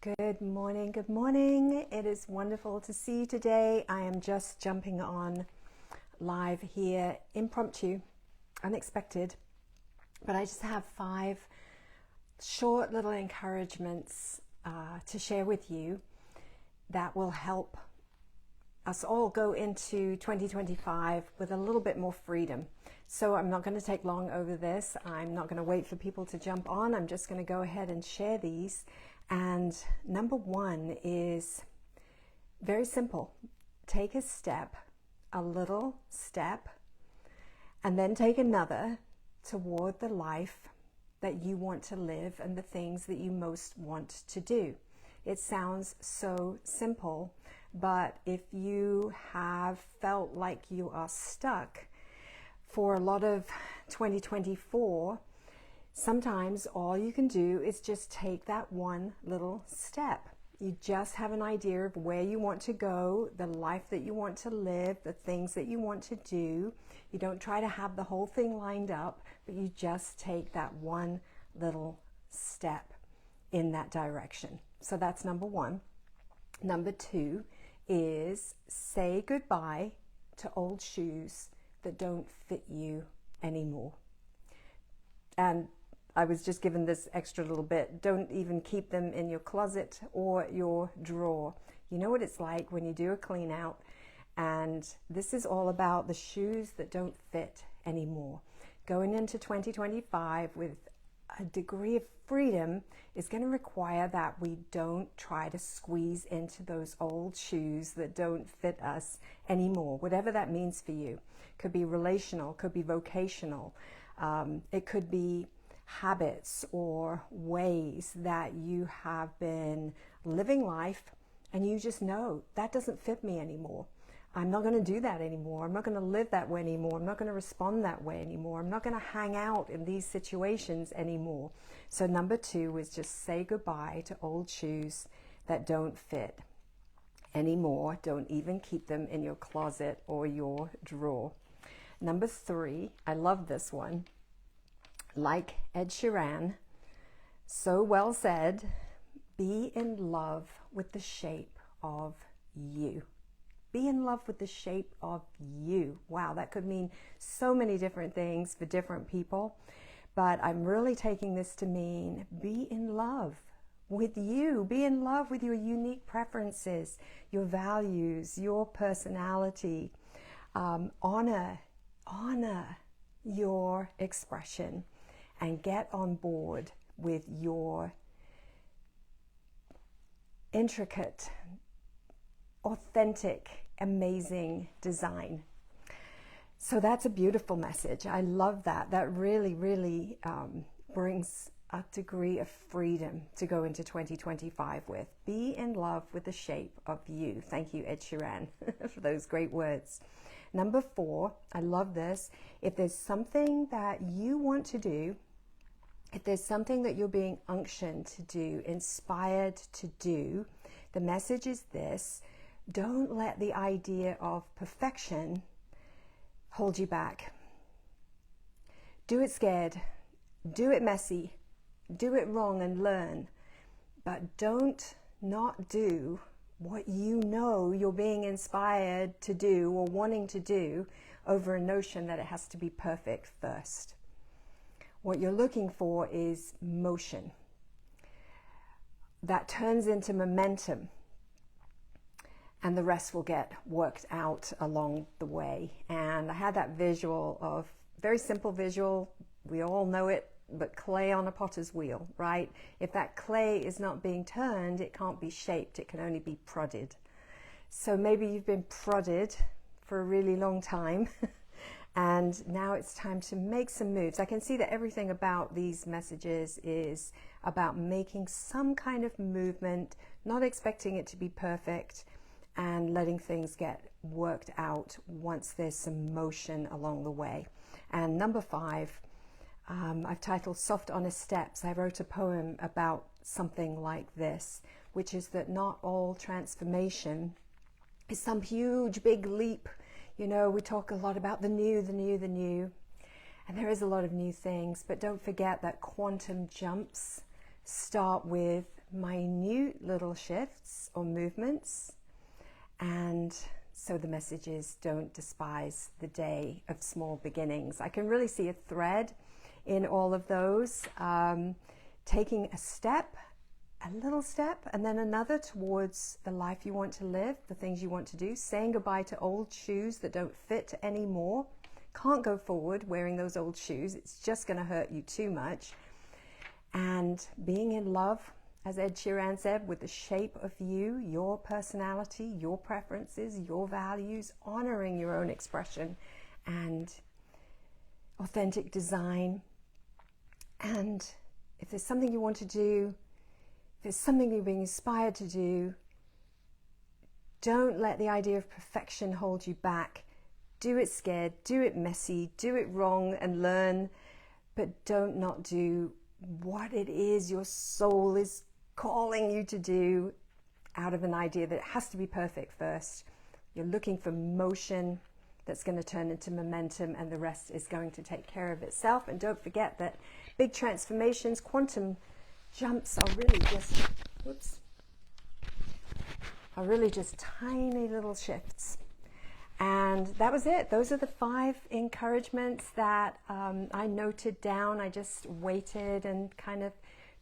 Good morning, good morning. It is wonderful to see you today. I am just jumping on live here, impromptu, unexpected, but I just have 5 short little encouragements to share with you that will help us all go into 2025 with a little bit more freedom. So I'm not going to take long over this. I'm not going to wait for people to jump on. I'm just going to go ahead and share these. And number 1 is very simple. Take a step, a little step, and then take another toward the life that you want to live and the things that you most want to do. It sounds so simple, but if you have felt like you are stuck for a lot of 2024, sometimes all you can do is just take that one little step. You just have an idea of where you want to go, the life that you want to live, the things that you want to do. You don't try to have the whole thing lined up, but you just take that one little step in that direction. So that's number 1. Number 2 is say goodbye to old shoes that don't fit you anymore. And I was just given this extra little bit. Don't even keep them in your closet or your drawer. You know what it's like when you do a clean out, and this is all about the shoes that don't fit anymore. Going into 2025 with a degree of freedom is going to require that we don't try to squeeze into those old shoes that don't fit us anymore, whatever that means for you. Could be relational, could be vocational, it could be habits or ways that you have been living life and you just know that doesn't fit me anymore. I'm not going to do that anymore. I'm not going to live that way anymore. I'm not going to respond that way anymore. I'm not going to hang out in these situations anymore. So number 2 is just say goodbye to old shoes that don't fit anymore. Don't even keep them in your closet or your drawer. Number 3, I love this one. Like Ed Sheeran so well said, be in love with the shape of you. Be in love with the shape of you. Wow, that could mean so many different things for different people, but I'm really taking this to mean be in love with you. Be in love with your unique preferences, your values, your personality. Honor your expression and get on board with your intricate, authentic, amazing design. So that's a beautiful message. I love that. That really brings a degree of freedom to go into 2025 with. Be in love with the shape of you. Thank you, Ed Sheeran, for those great words. Number 4, I love this. If there's something that you want to do, if there's something that you're being unctioned to do, inspired to do, the message is this: don't let the idea of perfection hold you back. Do it scared, do it messy, do it wrong and learn, but don't not do what you know you're being inspired to do or wanting to do over a notion that it has to be perfect first. What you're looking for is motion that turns into momentum, and the rest will get worked out along the way. And I had that visual of, very simple visual, we all know it, but clay on a potter's wheel, right? If that clay is not being turned, it can't be shaped, it can only be prodded. So maybe you've been prodded for a really long time and now it's time to make some moves. I can see that everything about these messages is about making some kind of movement, not expecting it to be perfect, and letting things get worked out once there's some motion along the way. And number 5, I've titled Soft Honest Steps. I wrote a poem about something like this, which is that not all transformation is some huge big leap. You know, we talk a lot about the new, and there is a lot of new things, but don't forget that quantum jumps start with minute little shifts or movements. And so the message is, don't despise the day of small beginnings. I can really see a thread in all of those. Taking a step, a little step, and then another towards the life you want to live, the things you want to do. Saying goodbye to old shoes that don't fit anymore. Can't go forward wearing those old shoes. It's just going to hurt you too much. And being in love, as Ed Sheeran said, with the shape of you, your personality, your preferences, your values, honoring your own expression and authentic design. And if there's something you want to do, if there's something you're being inspired to do, don't let the idea of perfection hold you back. Do it scared, do it messy, do it wrong and learn, but don't not do what it is your soul is calling you to do out of an idea that it has to be perfect first. You're looking for motion that's going to turn into momentum, and the rest is going to take care of itself. And don't forget that big transformations, quantum jumps are really just tiny little shifts. And that was it. Those are the 5 encouragements that I noted down. I just waited and kind of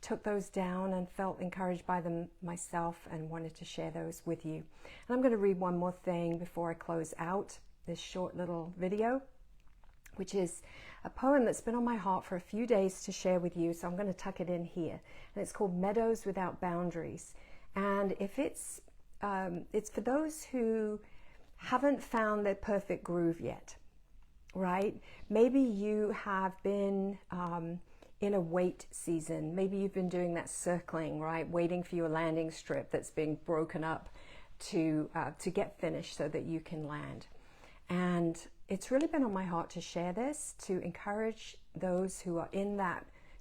took those down and felt encouraged by them myself and wanted to share those with you. And I'm going to read one more thing before I close out this short little video, which is a poem that's been on my heart for a few days to share with you. So I'm going to tuck it in here. And it's called Meadows Without Boundaries. And if it's for those who haven't found their perfect groove yet, right? Maybe you have been in a wait season. Maybe you've been doing that circling, right? Waiting for your landing strip that's being broken up to get finished so that you can land. And it's really been on my heart to share this, to encourage those who are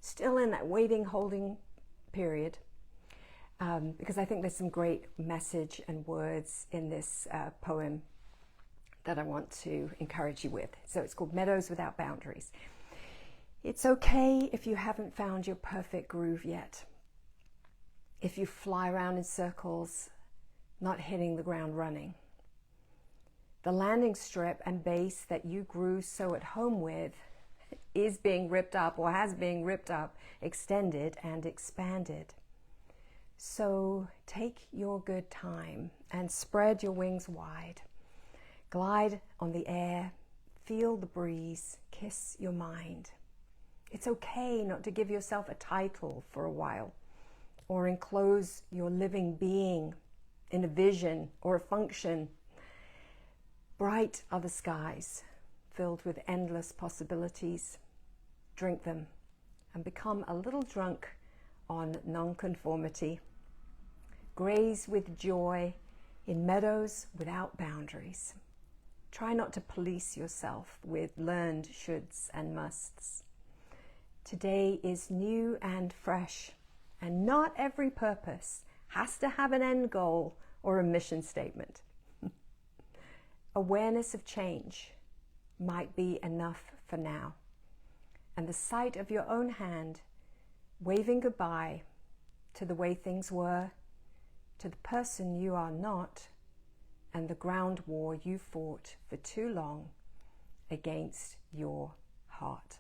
still in that waiting, holding period. Because I think there's some great message and words in this poem that I want to encourage you with. So it's called Meadows Without Boundaries. It's okay if you haven't found your perfect groove yet. If you fly around in circles, not hitting the ground running. The landing strip and base that you grew so at home with is being ripped up, or has been ripped up, extended and expanded. So take your good time and spread your wings wide. Glide on the air, feel the breeze, kiss your mind. It's okay not to give yourself a title for a while, or enclose your living being in a vision or a function. Bright are the skies, filled with endless possibilities. Drink them and become a little drunk on nonconformity. Graze with joy in meadows without boundaries. Try not to police yourself with learned shoulds and musts. Today is new and fresh, and not every purpose has to have an end goal or a mission statement. Awareness of change might be enough for now, and the sight of your own hand waving goodbye to the way things were, to the person you are not, and the ground war you fought for too long against your heart.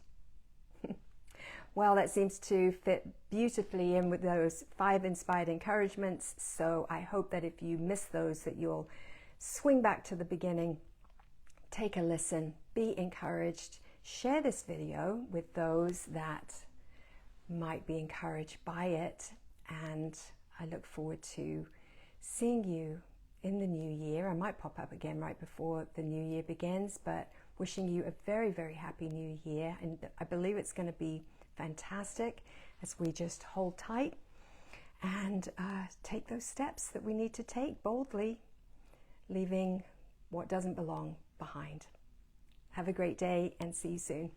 Well, that seems to fit beautifully in with those 5 inspired encouragements. So I hope that if you miss those, that you'll swing back to the beginning, take a listen, be encouraged, share this video with those that might be encouraged by it. And I look forward to seeing you in the new year. I might pop up again right before the new year begins, but wishing you a very, very happy new year. And I believe it's going to be fantastic as we just hold tight and take those steps that we need to take boldly, leaving what doesn't belong behind. Have a great day and see you soon.